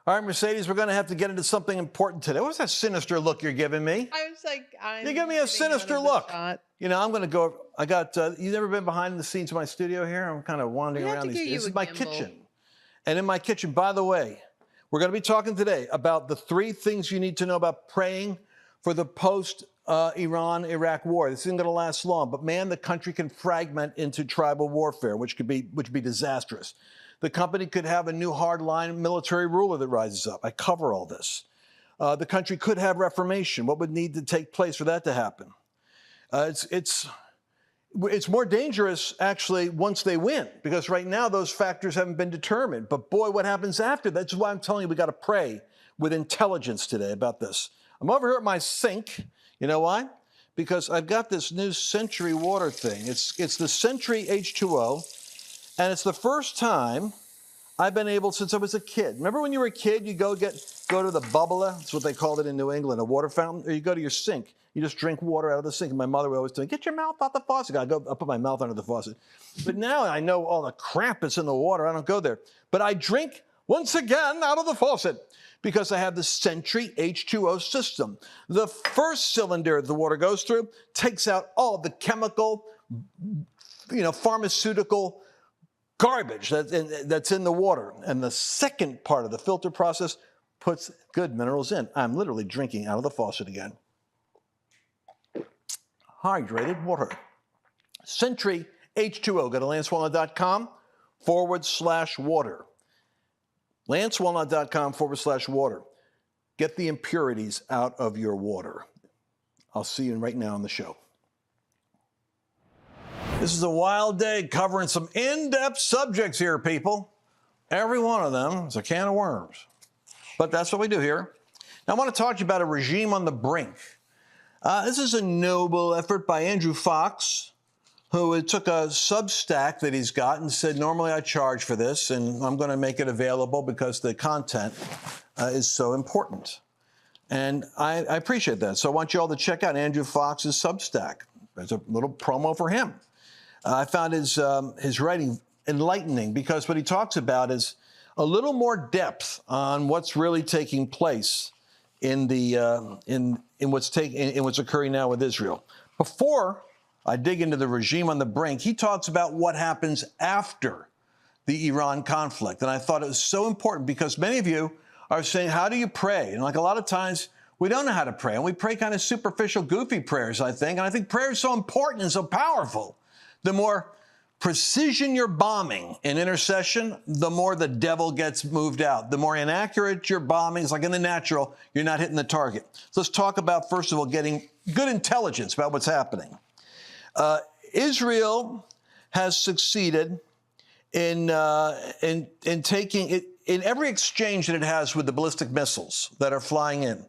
All right, Mercedes, we're going to have to get into something important today. What's that sinister look you're giving me? I was like, you give me a sinister look. You know, I'm going to go. I got. You've never been behind the scenes of my studio here? I'm kind of wandering around these days. This is my kitchen. And in my kitchen, by the way, we're going to be talking today about the 3 things you need to know about praying for the post-Iran-Iraq war. This isn't going to last long, but man, the country can fragment into tribal warfare, which could be disastrous. The company could have a new hardline military ruler that rises up. I cover all this. The country could have reformation. What would need to take place for that to happen? It's more dangerous, actually, once they win, because right now those factors haven't been determined. But boy, what happens after? That's why I'm telling you we got to pray with intelligence today about this. I'm over here at my sink. You know why? Because I've got this new Century water thing. It's the Century H2O. And it's the first time I've been able since I was a kid. Remember when you were a kid, you go to the bubbler, that's what they called it in New England, a water fountain, or you go to your sink. You just drink water out of the sink. And my mother would always tell me, get your mouth out the faucet. I put my mouth under the faucet. But now I know all the crap that's in the water. I don't go there. But I drink, once again, out of the faucet because I have the Century H2O system. The first cylinder the water goes through takes out all the chemical, pharmaceutical garbage that's in the water. And the second part of the filter process puts good minerals in. I'm literally drinking out of the faucet again. Hydrated water. Century H2O. Go to lancewallnau.com/water. lancewallnau.com/water. Get the impurities out of your water. I'll see you right now on the show. This is a wild day covering some in-depth subjects here, people. Every one of them is a can of worms. But that's what we do here. Now, I want to talk to you about a regime on the brink. This is a noble effort by Andrew Fox, who took a Substack that he's got and said, normally I charge for this, and I'm going to make it available because the content is so important. And I appreciate that. So I want you all to check out Andrew Fox's Substack. There's a little promo for him. I found his writing enlightening because what he talks about is a little more depth on what's really taking place in what's occurring now with Israel. Before I dig into the regime on the brink, he talks about what happens after the Iran conflict, and I thought it was so important because many of you are saying, "How do you pray?" And like a lot of times, we don't know how to pray, and we pray kind of superficial, goofy prayers, I think. And I think prayer is so important and so powerful. The more precision you're bombing in intercession, the more the devil gets moved out. The more inaccurate your bombing is, like in the natural, you're not hitting the target. So let's talk about, first of all, getting good intelligence about what's happening. Israel has succeeded in taking it in every exchange that it has with the ballistic missiles that are flying in.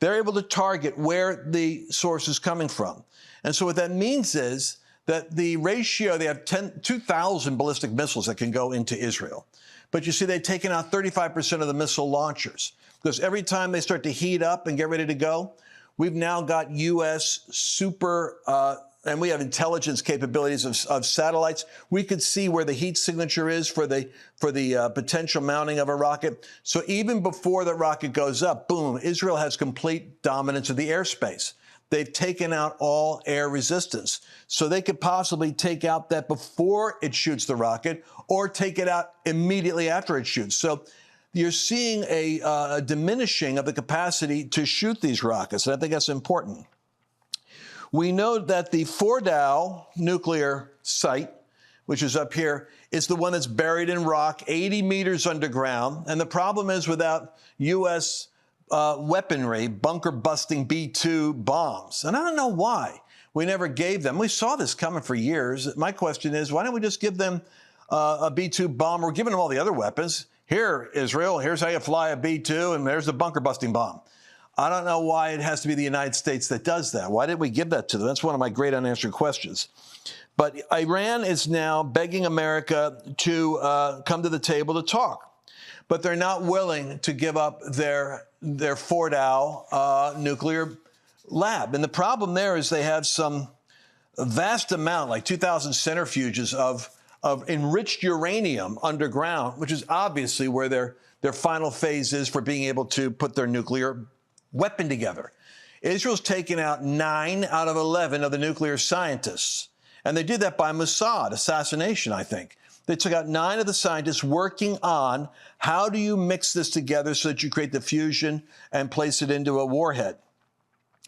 They're able to target where the source is coming from. And so what that means is that the ratio, they have 2,000 ballistic missiles that can go into Israel. But you see, they've taken out 35% of the missile launchers because every time they start to heat up and get ready to go, we've now got U.S. and we have intelligence capabilities of satellites. We could see where the heat signature is for the potential mounting of a rocket. So even before the rocket goes up, boom, Israel has complete dominance of the airspace. They've taken out all air resistance. So they could possibly take out that before it shoots the rocket or take it out immediately after it shoots. So you're seeing a diminishing of the capacity to shoot these rockets. And I think that's important. We know that the Fordow nuclear site, which is up here, is the one that's buried in rock, 80 meters underground. And the problem is without U.S. Weaponry, bunker-busting B-2 bombs. And I don't know why we never gave them. We saw this coming for years. My question is, why don't we just give them a B-2 bomb? We're giving them all the other weapons. Here, Israel, here's how you fly a B-2, and there's the bunker-busting bomb. I don't know why it has to be the United States that does that. Why did we give that to them? That's one of my great unanswered questions. But Iran is now begging America to come to the table to talk. But they're not willing to give up their Fordow nuclear lab. And the problem there is they have some vast amount, like 2,000 centrifuges of enriched uranium underground, which is obviously where their final phases for being able to put their nuclear weapon together. Israel's taken out 9 out of 11 of the nuclear scientists. And they did that by Mossad assassination, I think. They took out 9 of the scientists working on how do you mix this together so that you create the fusion and place it into a warhead.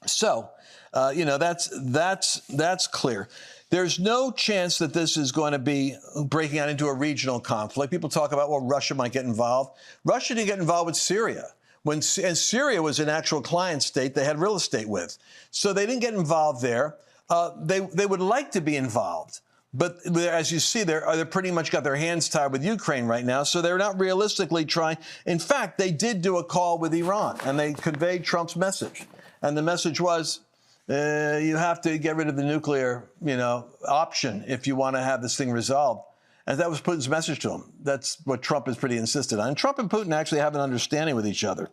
So, that's clear. There's no chance that this is going to be breaking out into a regional conflict. People talk about, well, Russia might get involved. Russia didn't get involved with Syria. And Syria was an actual client state they had real estate with. So they didn't get involved there. They would like to be involved. But as you see, they're pretty much got their hands tied with Ukraine right now. So they're not realistically trying. In fact, they did do a call with Iran, and they conveyed Trump's message. And the message was, you have to get rid of the nuclear, option if you want to have this thing resolved. And that was Putin's message to him. That's what Trump is pretty insistent on. And Trump and Putin actually have an understanding with each other.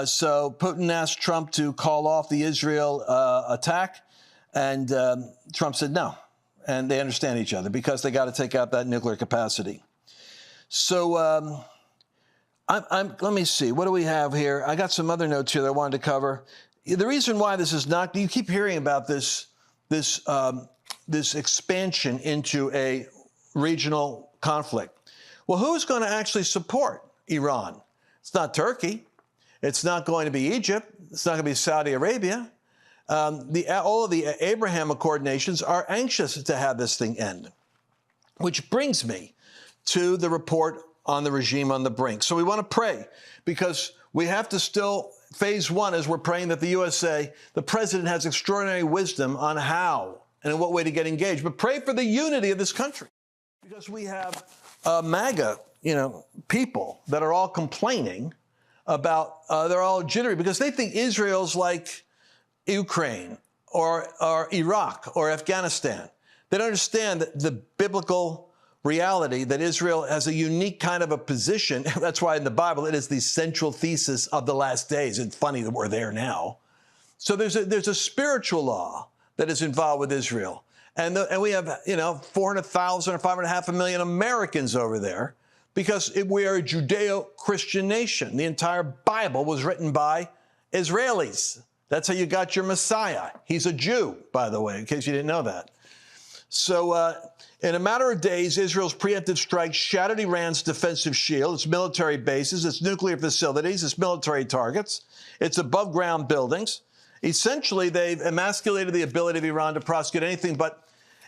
So Putin asked Trump to call off the Israel attack, and Trump said no. And they understand each other because they got to take out that nuclear capacity. So let me see. What do we have here? I got some other notes here that I wanted to cover. The reason why this is not, you keep hearing about this expansion into a regional conflict. Well, who's going to actually support Iran? It's not Turkey. It's not going to be Egypt. It's not going to be Saudi Arabia. All of the Abraham Accord nations are anxious to have this thing end, which brings me to the report on the regime on the brink. So we want to pray because we have to still, phase 1 is we're praying that the USA, the president has extraordinary wisdom on how and in what way to get engaged. But pray for the unity of this country because we have MAGA, people that are all complaining about, they're all jittery because they think Israel's like Ukraine or Iraq or Afghanistan. They don't understand the biblical reality that Israel has a unique kind of a position. That's why in the Bible it is the central thesis of the last days. It's funny that we're there now. So there's a spiritual law that is involved with Israel. And we have, 400,000 or 5.5 million Americans over there because we are a Judeo-Christian nation. The entire Bible was written by Israelis. That's how you got your Messiah. He's a Jew, by the way, in case you didn't know that. So in a matter of days, Israel's preemptive strike shattered Iran's defensive shield, its military bases, its nuclear facilities, its military targets, its above-ground buildings. Essentially, they've emasculated the ability of Iran to prosecute anything but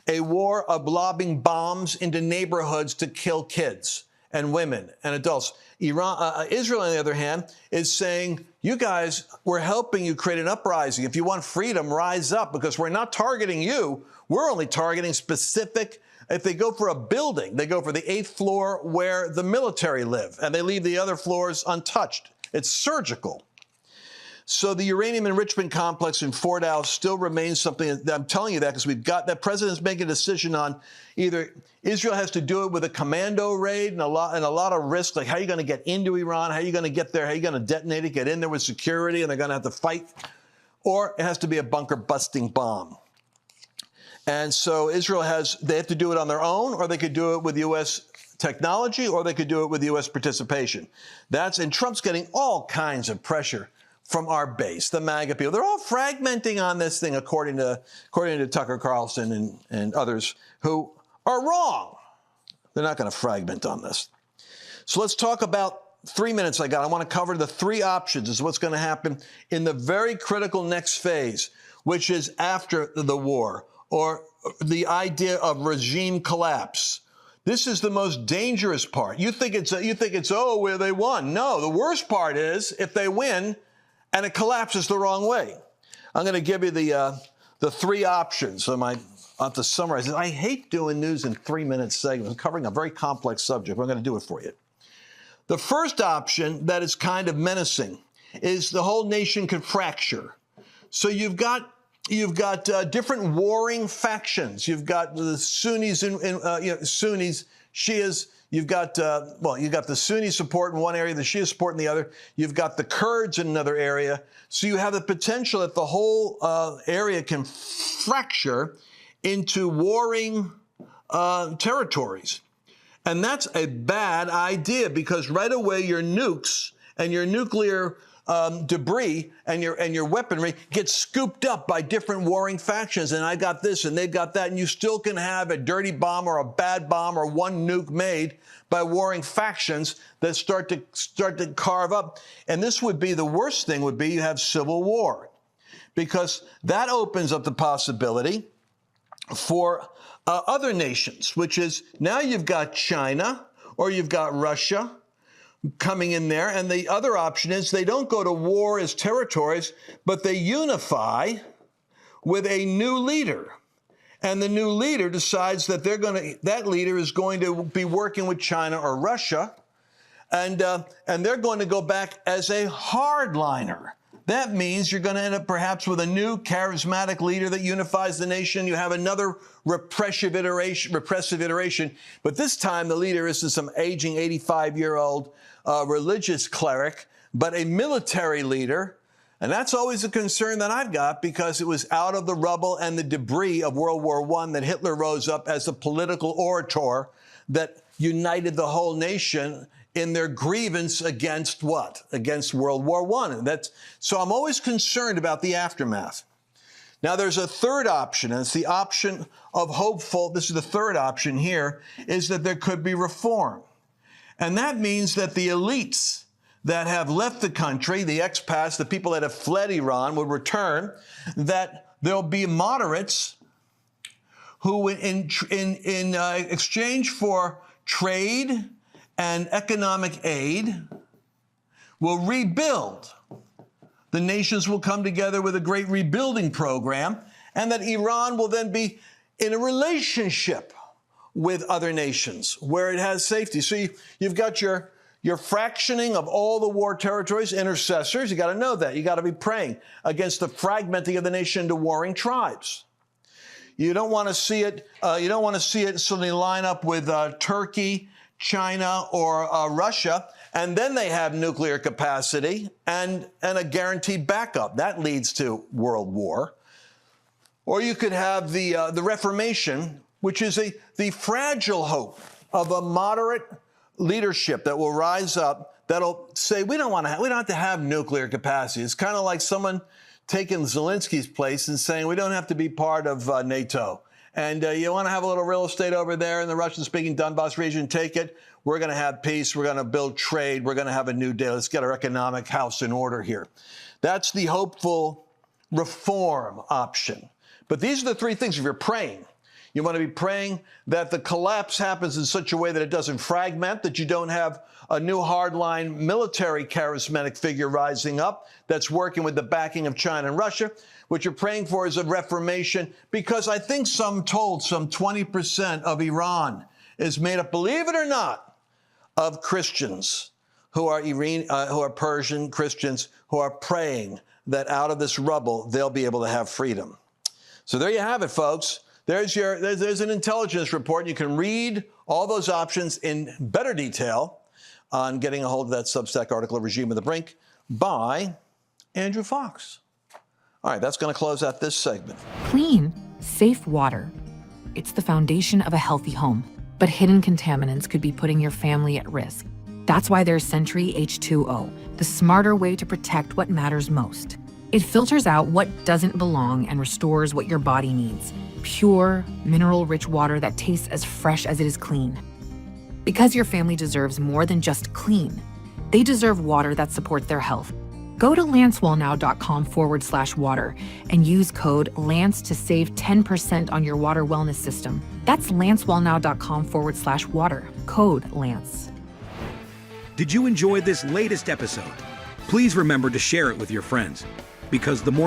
a war of lobbing bombs into neighborhoods to kill kids and women and adults. Israel, on the other hand, is saying, you guys, we're helping you create an uprising. If you want freedom, rise up, because we're not targeting you. We're only targeting specific. If they go for a building, they go for the 8th floor where the military live, and they leave the other floors untouched. It's surgical. So the uranium enrichment complex in Fordow still remains something. I'm telling you that because we've got that president's making a decision on either Israel has to do it with a commando raid and a lot of risk, like how are you going to get into Iran, how are you going to get there, how are you going to detonate it, get in there with security, and they're going to have to fight, or it has to be a bunker busting bomb. And so they have to do it on their own, or they could do it with U.S. technology, or they could do it with U.S. participation. And Trump's getting all kinds of pressure from our base, the MAGA people. They're all fragmenting on this thing, according to Tucker Carlson and others who are wrong. They're not going to fragment on this. So let's talk about 3 minutes I got. I want to cover the 3 options is what's going to happen in the very critical next phase, which is after the war, or the idea of regime collapse. This is the most dangerous part. You think it's where they won. No, the worst part is if they win and it collapses the wrong way. I'm going to give you the 3 options. So I have to summarize it. I hate doing news in 3-minute segments. I'm covering a very complex subject, but I'm going to do it for you. The first option that is kind of menacing is the whole nation could fracture. So you've got different warring factions. You've got the Sunnis Sunnis, Shias. You've got the Sunni support in one area, the Shia support in the other. You've got the Kurds in another area. So you have the potential that the whole area can fracture into warring territories. And that's a bad idea, because right away your nukes and your nuclear debris and your weaponry gets scooped up by different warring factions. And I got this and they've got that. And you still can have a dirty bomb or a bad bomb or one nuke made by warring factions that start to carve up. And this would be, the worst thing would be, you have civil war, because that opens up the possibility for other nations, which is, now you've got China or you've got Russia coming in there. And the other option is they don't go to war as territories, but they unify with a new leader. And the new leader decides that that leader is going to be working with China or Russia, and they're going to go back as a hardliner. That means you're going to end up perhaps with a new charismatic leader that unifies the nation. You have another repressive iteration, but this time the leader isn't some aging 85-year-old religious cleric, but a military leader. And that's always a concern that I've got, because it was out of the rubble and the debris of World War I that Hitler rose up as a political orator that united the whole nation in their grievance against what? Against World War I. So I'm always concerned about the aftermath. Now, there's a third option, and it's the option of hopeful. This is the third option here, is that there could be reform. And that means that the elites that have left the country, the expats, the people that have fled Iran, would return, that there'll be moderates who, in exchange for trade and economic aid, will rebuild. The nations will come together with a great rebuilding program, and that Iran will then be in a relationship with other nations where it has safety. So you've got your fractioning of all the war territories, intercessors. You got to know that. You got to be praying against the fragmenting of the nation into warring tribes. You don't want to see it. You don't want to see it suddenly line up with Turkey, China, or Russia, and then they have nuclear capacity and a guaranteed backup. That leads to world war. Or you could have the Reformation, which is the fragile hope of a moderate leadership that will rise up, that'll say, we don't have to have nuclear capacity. It's kind of like someone taking Zelensky's place and saying, we don't have to be part of NATO. And you want to have a little real estate over there in the Russian-speaking Donbass region, take it. We're going to have peace. We're going to build trade. We're going to have a new day. Let's get our economic house in order here. That's the hopeful reform option. But these are the three things if you're praying. You want to be praying that the collapse happens in such a way that it doesn't fragment, that you don't have a new hardline military charismatic figure rising up that's working with the backing of China and Russia. What you're praying for is a reformation, because I think some 20% of Iran is made up, believe it or not, of Christians who are Persian Christians who are praying that out of this rubble, they'll be able to have freedom. So there you have it, folks. There's an intelligence report. You can read all those options in better detail on getting a hold of that Substack article, Regime of the Brink, by Andrew Fox. All right, that's going to close out this segment. Clean, safe water. It's the foundation of a healthy home, but hidden contaminants could be putting your family at risk. That's why there's Sentry H2O, the smarter way to protect what matters most. It filters out what doesn't belong and restores what your body needs. Pure, mineral-rich water that tastes as fresh as it is clean. Because your family deserves more than just clean. They deserve water that supports their health. Go to lancewallnau.com/water and use code LANCE to save 10% on your water wellness system. That's lancewallnau.com/water, code LANCE. Did you enjoy this latest episode? Please remember to share it with your friends, because the more